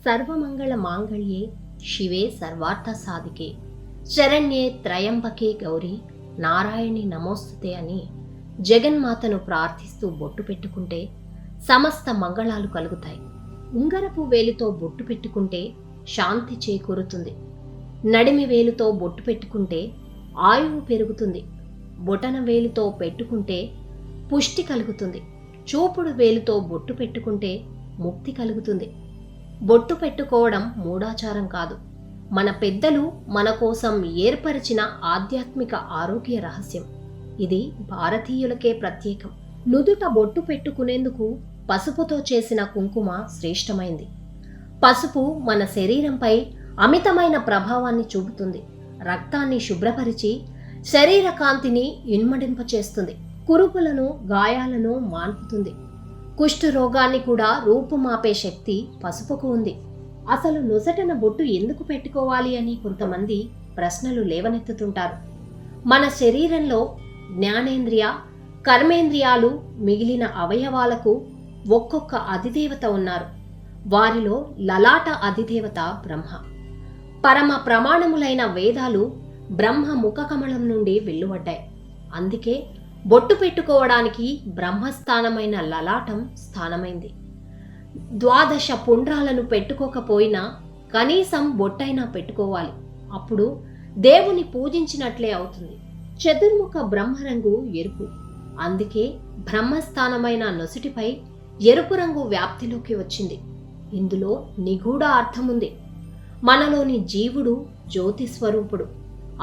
సర్వమంగళ మాంగళ్యే శివే సర్వార్థ సాధికే శరణ్యే త్రయంబకే గౌరీ నారాయణి నమోస్తుతే అని జగన్మాతను ప్రార్థిస్తూ బొట్టు పెట్టుకుంటే సమస్త మంగళాలు కలుగుతాయి. ఉంగరపు వేలితో బొట్టు పెట్టుకుంటే శాంతి చేకూరుతుంది. నడిమి వేలుతో బొట్టు పెట్టుకుంటే ఆయువు పెరుగుతుంది. బొటన వేలుతో పెట్టుకుంటే పుష్టి కలుగుతుంది. చూపుడు వేలుతో బొట్టు పెట్టుకుంటే ముక్తి కలుగుతుంది. బొట్టు పెట్టుకోవడం మూఢాచారం కాదు, మన పెద్దలు మన కోసం ఏర్పరిచిన ఆధ్యాత్మిక ఆరోగ్య రహస్యం. ఇది భారతీయులకే ప్రత్యేకం. నుదుట బొట్టు పెట్టుకునేందుకు పసుపుతో చేసిన కుంకుమ శ్రేష్టమైంది. పసుపు మన శరీరంపై అమితమైన ప్రభావాన్ని చూపుతుంది. రక్తాన్ని శుభ్రపరిచి శరీర కాంతిని ఇన్మడింపచేస్తుంది. కురుపులను, గాయాలను మాన్పుతుంది. కుష్టు రోగాన్ని కూడా రూపుమాపే శక్తి పసుపుకు ఉంది. అసలు నుసటన బొట్టు ఎందుకు పెట్టుకోవాలి అని కొంతమంది ప్రశ్నలు లేవనెత్తుతుంటారు. మన శరీరంలో జ్ఞానేంద్రియ, కర్మేంద్రియాలు మిగిలిన అవయవాలకు ఒక్కొక్క అధిదేవత ఉన్నారు. వారిలో లలాట అధిదేవత బ్రహ్మ. పరమ ప్రమాణములైన వేదాలు బ్రహ్మ ముఖకమలం నుండి వెలువడ్డాయి. అందుకే బొట్టు పెట్టుకోవడానికి బ్రహ్మస్థానమైన లలాటం స్థానమైంది. 12 పుండ్రాలను పెట్టుకోకపోయినా కనీసం బొట్టైనా పెట్టుకోవాలి. అప్పుడు దేవుని పూజించినట్లే అవుతుంది. చతుర్ముఖ బ్రహ్మరంగు ఎరుపు. అందుకే బ్రహ్మస్థానమైన నొసటిపై ఎరుపు రంగు వ్యాప్తిలోకి వచ్చింది. ఇందులో నిగూఢ అర్థముంది. మనలోని జీవుడు జ్యోతి స్వరూపుడు.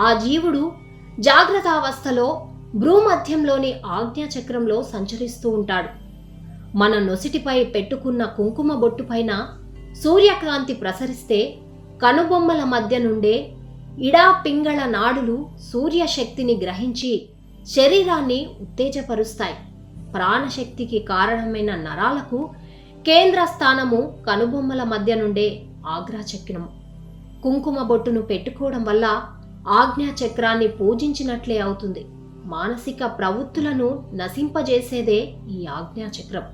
ఆ జీవుడు జాగ్రత్తావస్థలో భ్రూమధ్యంలోని ఆజ్ఞాచక్రంలో సంచరిస్తూ ఉంటాడు. మన నొసిటిపై పెట్టుకున్న కుంకుమ బొట్టుపైన సూర్యకాంతి ప్రసరిస్తే కనుబొమ్మల మధ్య నుండే ఇడా పింగళ నాడులు సూర్యశక్తిని గ్రహించి శరీరాన్ని ఉత్తేజపరుస్తాయి. ప్రాణశక్తికి కారణమైన నరాలకు కేంద్ర స్థానము కనుబొమ్మల మధ్య నుండే ఆజ్ఞాచక్రము. కుంకుమ బొట్టును పెట్టుకోవడం వల్ల ఆజ్ఞాచక్రాన్ని పూజించినట్లే అవుతుంది. మానసిక ప్రవృత్తులను నశింపజేసేదే ఈ ఆజ్ఞాచక్రం.